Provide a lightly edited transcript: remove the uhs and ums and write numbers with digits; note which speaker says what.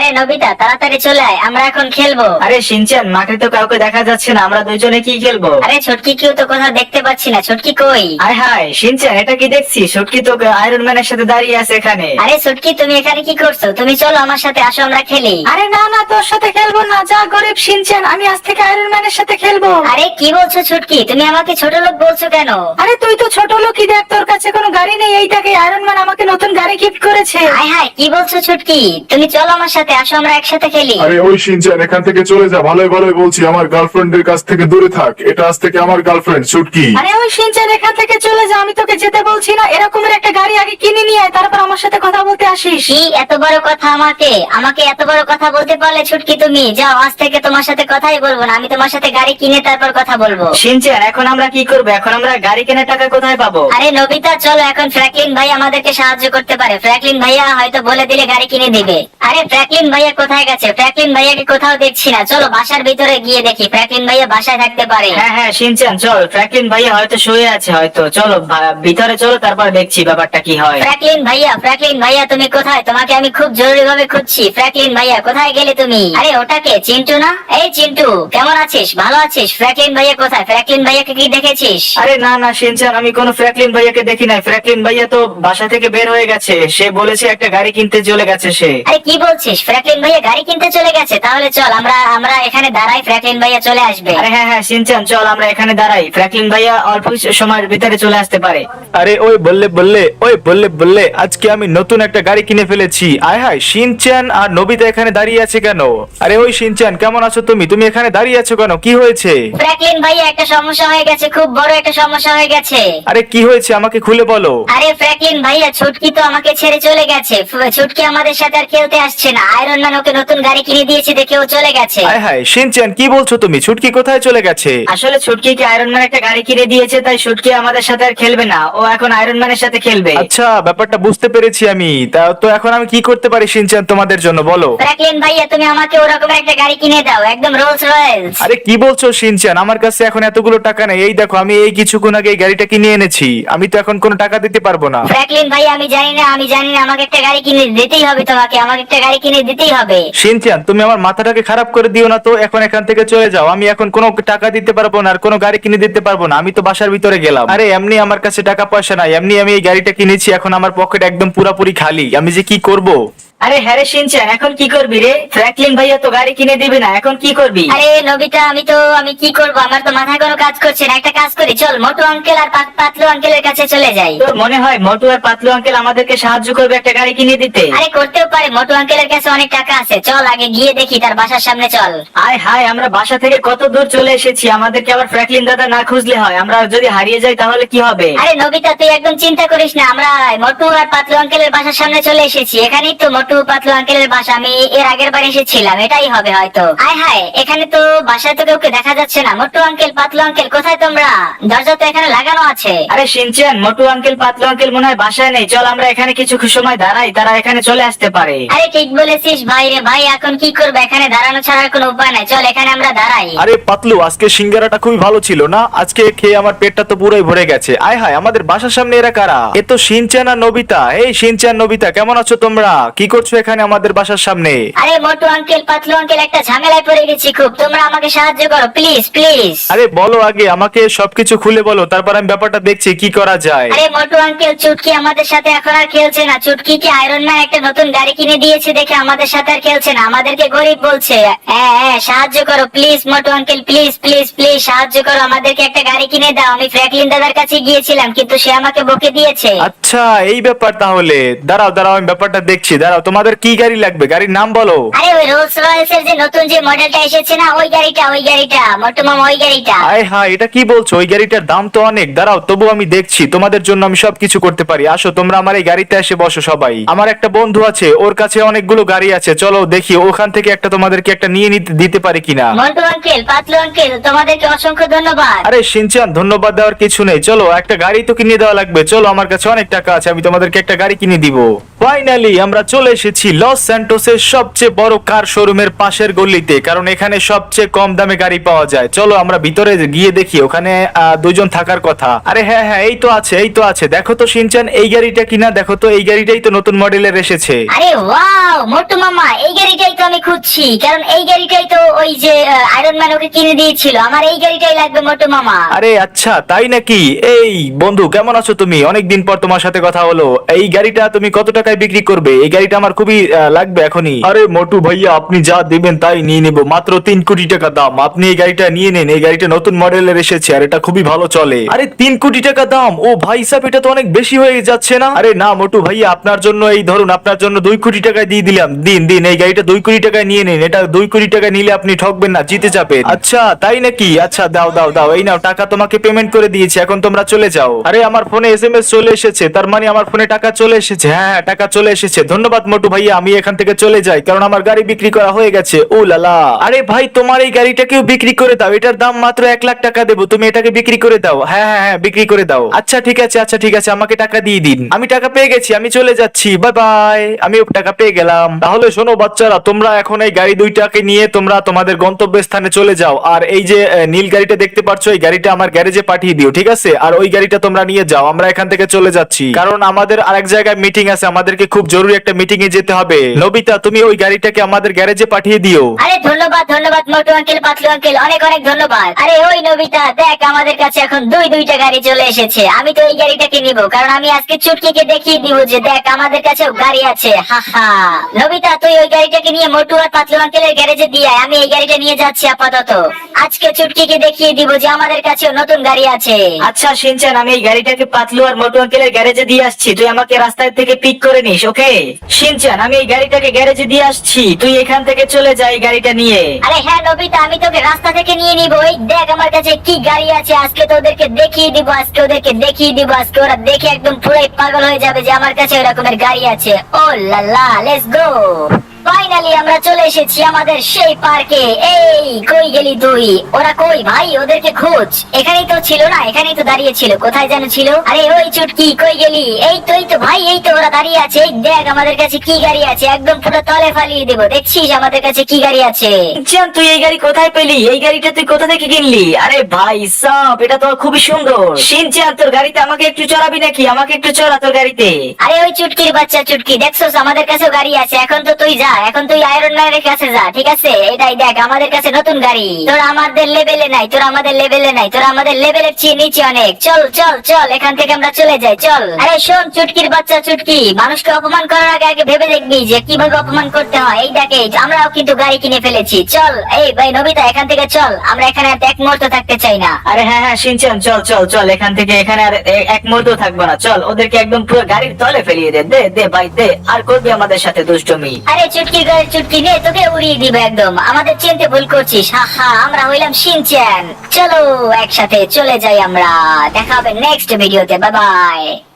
Speaker 1: আরে নবিতা তাড়াতাড়ি চলে আয়, আমরা এখন খেলবো।
Speaker 2: আরে শিনচান, মাঠে তো কাউকে দেখা যাচ্ছে না, আমরা দুইজনে কি খেলবো?
Speaker 1: আরে ছুটকি কেউ তো কোথাও দেখতে পাচ্ছি না, ছুটকি কই?
Speaker 2: আয় হায় শিনচান, এটা কি দেখছি? ছুটকি তো আয়রন ম্যানের সাথে দাঁড়িয়ে আছে এখানে।
Speaker 1: আরে ছুটকি তুমি এখানে কি করছো? তুমি চলো আমার সাথে, আসো আমরা খেলি।
Speaker 3: আরে না না, তোর সাথে খেলবো না, যা গরিব শিনচান, আমি আজ থেকে আয়রন ম্যানের সাথে খেলবো।
Speaker 1: আরে কি বলছো ছুটকি, তুমি আমাকে ছোট লোক বলছো কেন?
Speaker 3: আরে তুই তো ছোট লোকই, দেখ তোর কাছে কোনো গাড়ি নেই, এইটাকে আয়রন ম্যান আমাকে নতুন গাড়ি গিফট করেছে।
Speaker 1: হায় হায়, কি বলছো ছুটকি? তুমি চলো আমার সাথে, আসো আমরা একসাথে খেলি।
Speaker 4: আরে ওই শিনচান, এখান থেকে চলে যা, ভালোই ভালোই বলছি, আমার গার্লফ্রেন্ডের কাছ থেকে দূরে থাক। এটা আজ থেকে আমার গার্লফ্রেন্ড ছুটকি।
Speaker 3: আরে ওই শিনচান, এখান থেকে চলে যা, আমি তোকে যেতে বলছি না। এরকমের একটা গাড়ি আগে কিনে নিয়ে আয়, তারপর আমার সাথে কথা বলতে আসিস।
Speaker 1: কি এত বড় কথা? আমাকে এত বড় কথা বলতে পারলে ছুটকি তুমি? যাও, আজ থেকে তোমার সাথে কথাই বলবো না, আমি তোমার সাথে গাড়ি কিনে তারপর কথা বলবো।
Speaker 2: শিনচান, এখন আমরা কি করবো? এখন আমরা গাড়ি কেনার টাকা কোথায় পাবো?
Speaker 1: আরে নবিতা চলো, এখন ফ্র্যাঙ্কলিন ভাই আমাদেরকে সাহায্য করতে পারে। ফ্র্যাঙ্কলিন ভাইয়া হয়তো বলে দিলে গাড়ি কিনে দিবে। আরে ফ্র্যাঙ্কলিন ভাইয়া কোথায় গেছে? ফ্র্যাঙ্কলিন ভাইয়াকে কোথাও দেখছি না, চলো বাসার ভিতরে গিয়ে দেখি, ফ্র্যাঙ্কলিন ভাইয়া বাসায় থাকতে পারে।
Speaker 2: হ্যাঁ হ্যাঁ শিনচান, চল, ফ্র্যাঙ্কলিন ভাইয়া হয়তো শুয়ে আছে, হয়তো চলো ভিতরে চলো, তারপর দেখছি ব্যাপারটা কি হয়।
Speaker 1: ফ্র্যাঙ্কলিন ভাইয়া তুমি কোথায়? তোমাকে আমি খুব জরুরি ভাবে খুঁজছি। ফ্র্যাঙ্কলিন ভাইয়া কোথায় গেলে তুমি? আরে ওটাকে চিন্টু না? এই চিন্টু, কেমন আছিস? ভালো আছিস? ফ্র্যাঙ্কলিন ভাইয়া কোথায়? ফ্র্যাঙ্কলিন ভাইয়াকে কি দেখেছিস?
Speaker 2: আরে না না শিনচান, আমি কোনো ফ্র্যাঙ্কলিন ভাইয়াকে দেখি নাই। ফ্র্যাঙ্কলিন ভাইয়া তো বাসা থেকে বের হয়ে গেছে, সে বলেছে একটা গাড়ি কিনতে চলে গেছে সে।
Speaker 1: আরে কি বলছিস? ফ্র্যাঙ্কলিন ভাইয়া গাড়ি কিনতে চলে গেছে? তাহলে চল আমরা এখানে দাঁড়াই, ফ্র্যাঙ্কলিন ভাইয়া চলে আসবে।
Speaker 2: আরে হ্যাঁ হ্যাঁ শিনচান, চল আমরা এখানে দাঁড়াই, ফ্র্যাঙ্কলিন ভাইয়া অল্প সময়ের ভিতরে চলে আসতে পারে।
Speaker 5: আরে ওই বললে আজকে আমি নতুন একটা গাড়ি কিনে ফেলেছি। আয় হায়, শিনচান আর নবিতা এখানে দাঁড়িয়ে আছে কেন? আরে ওই শিনচান, কেমন আছো তুমি? তুমি এখানে দাঁড়িয়ে আছো কেন? কি হয়েছে?
Speaker 1: ফ্র্যাঙ্কলিন ভাইয়া একটা সমস্যা হয়ে গেছে, খুব বড় একটা সমস্যা হয়ে গেছে।
Speaker 5: আরে কি হয়েছে আমাকে খুলে বলো।
Speaker 1: আরে ফ্র্যাঙ্কলিন ভাইয়া, ছুটকি তো আমাকে ছেড়ে চলে গেছে। ছুটকি আমাদের সাথে আর খেলতে আসছে না। আয়রন ম্যান ওকে নতুন গাড়ি কিনে দিয়েছে দেখে ও চলে গেছে।
Speaker 5: আয় হায় শিনচান, কি বলছো তুমি? ছুটকি কোথায় চলে গেছে?
Speaker 2: আসলে ছুটকিকে আয়রন ম্যান একটা গাড়ি কিনে দিয়েছে, তাই ছুটকি আমাদের সাথে আর খেলবে না, ও এখন আয়রন ম্যানের সাথে খেলবে।
Speaker 5: আচ্ছা, ব্যাপারটা বুঝতে পেরেছি আমি। তা তো এখন আমি কি করতে পারি শিনচান তোমাদের জন্য, বলো।
Speaker 1: ফ্র্যাঙ্কলিন ভাইয়া তুমি আমাকে ওরকম একটা গাড়ি কিনে দাও, একদম রোলস রয়েলস।
Speaker 5: আরে কি বলছো শিনচান, আমার কাছে এখন এতগুলো টাকা নেই। এই দেখো, আমি এই কিছুক্ষণ আগে এই গাড়িটা কিনে এনেছি, আমি তো এখন কোনো টাকা দিতে পারবো না।
Speaker 1: ফ্র্যাঙ্কলিন ভাইয়া আমি জানি না, আমাকে একটা গাড়ি কিনে দিতেই হবে, তোমাকে আমাকে একটা গাড়ি কিনে দিতেই হবে।
Speaker 5: শিনচান, তুমি আমার মাথাটাকে খারাপ করে দিও না তো, এখন এখান থেকে চলে যাও। আমি এখন কোনো টাকা দিতে পারবো না আর কোনো গাড়ি কিনে দিতে পারবো না, আমি তো বাসার ভিতরে গেলাম। আরে এমনি আমার কাছে টাকা পয়সা নাই, এমনি আমি এই গাড়িটা কিনেছি, এখন আমার পকেট একদম পুরোপুরি খালি, আমি যে কি করব।
Speaker 2: আরে হ্যাঁ রে শিনচান, এখন কি করবি রে? ফ্র্যাঙ্কলিন ভাইয়া তো গাড়ি কিনে দিবে না, এখন কি করবি?
Speaker 1: আরে নবিতা, আমি কি করব? আমার তো মাথায় কোনো কাজ করছে না। একটা কাজ করি, চল মোটু আঙ্কেল আর পাতলু আঙ্কেলের কাছে চলে যাই।
Speaker 2: তোর মনে হয় মোটু আর পাতলু আঙ্কেল আমাদেরকে সাহায্য করবে একটা গাড়ি কিনে দিতে?
Speaker 1: আরে করতেও পারে, মোটু আঙ্কেলের কাছে অনেক টাকা আছে। চল আগে গিয়ে দেখি, তার বাসার সামনে চল।
Speaker 2: আয় হায়, আমরা বাসা থেকে কত দূর চলে এসেছি, আমাদেরকে আবার ফ্র্যাঙ্কলিন দাদা না খুঁজলে হয়। আমরা যদি হারিয়ে যাই তাহলে কি হবে?
Speaker 1: আরে নবিতা তুই একদম চিন্তা করিস না, আমরা মোটু আর পাতলু আঙ্কেলের বাসার সামনে চলে এসেছি। এখানেই তো মোটু পাতলু আঙ্কেলের বাসা, আমি এর আগের বার এসেছিলাম, এটাই হবে হয়তো। আয় হায়, এখানে তো বাসায় তো কাউকে দেখা যাচ্ছে না। মোটু আঙ্কেল, পাতলু আঙ্কেল কোথায় তোমরা? দরজা তো এখানে লাগানো আছে।
Speaker 2: আরে শিনচান, মোটু আঙ্কেল পাতলু আঙ্কেল মনে হয় বাসায় নেই, চল আমরা এখানে কিছু সময় দাঁড়াই, তারা এখানে চলে আসতে পারে।
Speaker 1: আরে ঠিক বলেছিস ভাই রে ভাই, এখন কি করবে? এখানে দাঁড়ানো ছাড়া কোনো উপায় নাই, চল এখানে আমরা দাঁড়াই।
Speaker 5: আরে পাতলু, আজকে সিঙ্গারাটা খুবই ভালো ছিল না? আজকে খেয়ে আমার পেটটা তো পুরোই ভরে গেছে। আয় হায়, আমাদের বাসার সামনে এরা কারা? এ তো শিনচান আর নবিতা। এই শিনচান, নবিতা, কেমন আছো তোমরা? কি করছো এখানে আমাদের বাসার সামনে?
Speaker 1: আরে মোটু আঙ্কেল, পাতলু আঙ্কেল, একটা ঝামেলায় পড়ে গেছি খুব, তোমরা আমাকে সাহায্য করো প্লিজ প্লিজ।
Speaker 5: আরে বলো আগে, আমাকে সবকিছু খুলে বলো, তারপর আমি ব্যাপারটা দেখছি কি করা যায়।
Speaker 1: আরে মোটু আঙ্কেল, চুটকি আমাদের সাথে এখন আর খেলছে না। চুটকিকে আয়রন ম্যান একটা নতুন গাড়ি কিনে দিয়েছে দেখে আমাদের সাথে আর খেলছে না, আমাদেরকে গরিব বলছে। হ্যাঁ সাহায্য করো please Motu uncle, please please please সাহায্য করো, আমাদেরকে একটা গাড়ি কিনে দাও। আমি ফ্র্যাঙ্কলিন দাদার কাছে গিয়েছিলাম, কিন্তু সে আমাকে বকে দিয়েছে।
Speaker 5: আচ্ছা এই ব্যাপার, তাহলে দাঁড়াও দাঁড়াও, আমি ব্যাপারটা দেখছি। দাঁড়াও, তোমাদের কি গাড়ি লাগবে? গাড়ির নাম বলো।
Speaker 1: আরে ওই রোলস রয়েলস এর যে নতুন যে মডেলটা এসেছে না, ওই গাড়িটা মোটু মামা, ওই গাড়িটা।
Speaker 5: আয় হ্যাঁ, এটা কি বলছো? ওই গাড়িটার দাম তো অনেক। দাঁড়াও, তবু আমি দেখছি, তোমাদের জন্য আমি সবকিছু করতে পারি। আসো তোমরা আমার এই গাড়িতে এসে বসো সবাই। আমার একটা বন্ধু আছে, ওর কাছে অনেকগুলো গাড়ি আছে, চলো দেখি ওখান থেকে একটা তোমাদেরকে একটা নিয়ে দিতে পারি কিনা।
Speaker 1: মোটু আঙ্কেল, পাতলু আঙ্কেল, তোমাদেরকে অসংখ্য ধন্যবাদ।
Speaker 5: আরে শিনচান, ধন্যবাদ দেওয়ার কিছু নেই, চলো একটা গাড়ি তো কিনে দেওয়া লাগবে। চলো, আমার কাছে অনেক টাকা আছে, আমি তোমাদেরকে একটা গাড়ি কিনে দিব। ফাইনালি আমরা চলে এসেছি লস স্যান্টোসের সবচেয়ে বড় কার শোরুমের পাশের গলিতে, কারণ এখানে সবচেয়ে কম দামে গাড়ি পাওয়া যায়। চলো আমরা ভিতরে গিয়ে দেখি, ওখানে দুজন থাকার কথা। আরে হ্যাঁ হ্যাঁ, এই তো আছে। দেখো তো শিনচান, এই গাড়িটা কিনা, দেখো তো এই গাড়িটাই তো নতুন মডেলের এসেছে।
Speaker 1: আরে ওয়াও মোটু মামা, এই গাড়িটাই তো খুঁজছি, কারণ এই গাড়িটাই তো ওই যে আয়রন ম্যান ওকে কিনে দিয়েছিল। আমার এই গাড়িটাই লাগবে মোটু মামা।
Speaker 5: আরে আচ্ছা তাই নাকি? এই বন্ধু কেমন আছো তুমি? অনেকদিন পর তোমার সাথে কথা হলো। এই গাড়িটা তুমি কত টাকায় বিক্রি করবে? এই গাড়িটা আমার খুবই লাগবে এখনই। আরে মোটু ভাইয়া আপনি যা দিবেন তাই নিয়ে নেব, মাত্র 3 কোটি টাকা দাম। আপনি এই গাড়িটা নিয়ে নেন, এই গাড়িটা নতুন মডেলের এসেছে আর এটা খুবই ভালো চলে। আরে 3 কোটি টাকা দাম? ও ভাই সাহেব এটা তো অনেক বেশি হয়ে যাচ্ছে না? আরে না মোটু ভাইয়া, আপনার জন্য এই ধরুন, আপনার জন্য 2 কোটি টাকা দিয়ে দিলাম। দিন দিন এই গাড়িটা 2 কোটি টাকায় নিয়ে নিন। এটা 2 কোটি টাকা নিলে আপনি ঠকবেন না, জিতে যাবেন। আচ্ছা তাই নাকি? আচ্ছা দাও দাও দাও, এই নাও টাকা তোমাকে পেমেন্ট করে দিয়েছি, এখন তোমরা চলে যাও। আরে আমার ফোনে এসএমএস চলে এসেছে, তার মানে আমার ফোনে টাকা চলে এসেছে। হ্যাঁ টাকা চলে এসেছে, ধন্যবাদ মোটু ভাইয়া। আমি এখান থেকে চলে যাই কারণ আমার গাড়ি বিক্রি করা হয়ে গেছে। ও লালা, আরে ভাই তোমার এই গাড়িটাকেও বিক্রি করে দাও, এটার দাম মাত্র 1 লাখ টাকা দেবো, তুমি এটাকে বিক্রি করে দাও। হ্যাঁ হ্যাঁ হ্যাঁ বিক্রি করে দাও। আচ্ছা ঠিক আছে, আচ্ছা ঠিক আছে, আমাকে টাকা দিয়ে দিন। আমি টাকা পেয়ে গেছি, আমি চলে যাচ্ছি, বাই বাই। আমি টাকা পেয়ে গেলাম। তাহলে শোনো বাচ্চারা, তোমরা এখন এই গাড়ি দুইটাকে নিয়ে তোমরা তোমাদের গন্তব্যস্থানে চলে যাও। আর এই যে নীল গাড়িটা দেখতে পাচ্ছ, এই গাড়িটা আমার গ্যারেজে পাঠিয়ে দিও, ঠিক আছে? আর ওই গাড়িটা তোমরা নিয়ে যাও, আমরা এখান থেকে চলে যাচ্ছি কারণ আমাদের আরেক জায়গায় মিটিং আছে, আমাদেরকে খুব জরুরি একটা মিটিং এ যেতে হবে। নবিতা তুমি ওই গাড়িটাকে আমাদের গ্যারেজে পাঠিয়ে দিও।
Speaker 1: আরে ধন্যবাদ ধন্যবাদ মোটু আঙ্কেল, পাতলু আঙ্কেল, অনেক অনেক ধন্যবাদ। আরে ওই নবিতা দেখ, আমাদের কাছে এখন দুইটা গাড়ি চলে এসেছে। আমি তো এই গাড়িটাকে নিব, কারণ আমি আজকে চুটকিকে দেখিয়ে দিব যে দেখ আমাদের কাছেও গাড়ি আছে। হা হা। নবিতা তুই ওই গাড়িটাকে নিয়ে মোটু আর পাতলু আঙ্কেলের গ্যারেজে দিয়ে আয়, আমি এই গাড়িটা নিয়ে যাচ্ছি আপাতত। আজকে চুটকিকে দেখিয়ে দিব যে আমাদের কাছেও নতুন গাড়ি আছে।
Speaker 2: আচ্ছা শিনচান, আমি এই গাড়িটাকে পাতলু আর মোটু আঙ্কেলের গ্যারেজে দিয়ে আসছি, তুই আমাকে রাস্তায় থেকে পিক করে নিস, ওকে? শিনচান আমি এই গাড়িটাকে গ্যারেজে দিয়ে আসছি, তুই এখান থেকে চলে যা এই গাড়িটা নিয়ে।
Speaker 1: আরে হ্যাঁ নবিতা, আমি তোকে রাস্তা থেকে নিয়ে নিব। এই দেখ আমার কাছে কি গাড়ি আছে, আজকে তো ওদেরকে দেখিয়ে দিব, আজকে ওদেরকে দেখিয়ে দিব। আজকে ওরা দেখে একদম পুরাই পাগল হয়ে যাবে যে আমার কাছে ওই রকমের গাড়ি আছে। ও লালা, লেটস গো। ফাইনালি আমরা চলে এসেছি আমাদের সেই পার্কে। এই কই গেলি তুই? ওরা কই ভাই? ওদেরকে খোঁজ। এখানেই তো ছিল না, এখানেই তো দাঁড়িয়ে ছিল, কোথায় যেন ছিল। আরে ওই চুটকি কই গেলি? এই তো ভাই, এই তো ওরা দাঁড়িয়ে আছে। এই দেখ আমাদের কাছে কি গাড়ি আছে, একদম পুরো তলে ফালিয়ে দেবো। দেখছিস আমাদের কাছে কি গাড়ি আছে?
Speaker 2: শিনচান তুই এই গাড়ি কোথায় পেলি? এই গাড়িটা তুই কোথা থেকে কিনলি? আরে ভাই সাব, এটা তো খুবই সুন্দর। শিনচান তোর গাড়িতে আমাকে একটু চড়াবি নাকি? আমাকে একটু চড়া তোর গাড়িতে।
Speaker 1: আরে ওই চুটকির বাচ্চা চুটকি, দেখছোস আমাদের কাছেও গাড়ি আছে। এখন তো তুই যা, এখন তুই আয়রন ম্যানের কাছে যা, ঠিক আছে? এটাই দেখ আমাদের কাছে নতুন গাড়ি। তোরা আমাদের লেভেলে নাই, তোরা আমাদের লেভেলে নাই, তোরা আমাদের লেভেলের চেয়ে নিচে অনেক। চল চল চল, এখান থেকে আমরা চলে যাই, চল। আরে শোন চুটকির বাচ্চা চুটকি, মানুষকে অপমান করার আগে আগে ভেবে দেখবি যে কিভাবে অপমান করতে হয়। এই দেখে আমরাও কিন্তু গাড়ি কিনে ফেলেছি। চল এই ভাই নবিতা, এখান থেকে চল, আমরা এখানে আর এক মুহূর্ত থাকতে চাই না।
Speaker 2: আরে হ্যাঁ হ্যাঁ শিনচান, চল চল চল, এখান থেকে এখানে আর এক মুহূর্ত থাকবো না। চল ওদেরকে একদম পুরো গাড়ির তলে ফেলিয়ে দে। দে দে ভাই দে, আর করবি আমাদের সাথে দুষ্টমি?
Speaker 1: আরে চুটকির গাড়ি চুটকি নে, তোকে উড়িয়ে দিব একদম। আমাদের চিনতে ভুল করছিস। হা হা, আমরা হইলাম শিনচ্যান। চলো একসাথে চলে যাই আমরা। দেখা হবে নেক্সট ভিডিওতে। Bye bye.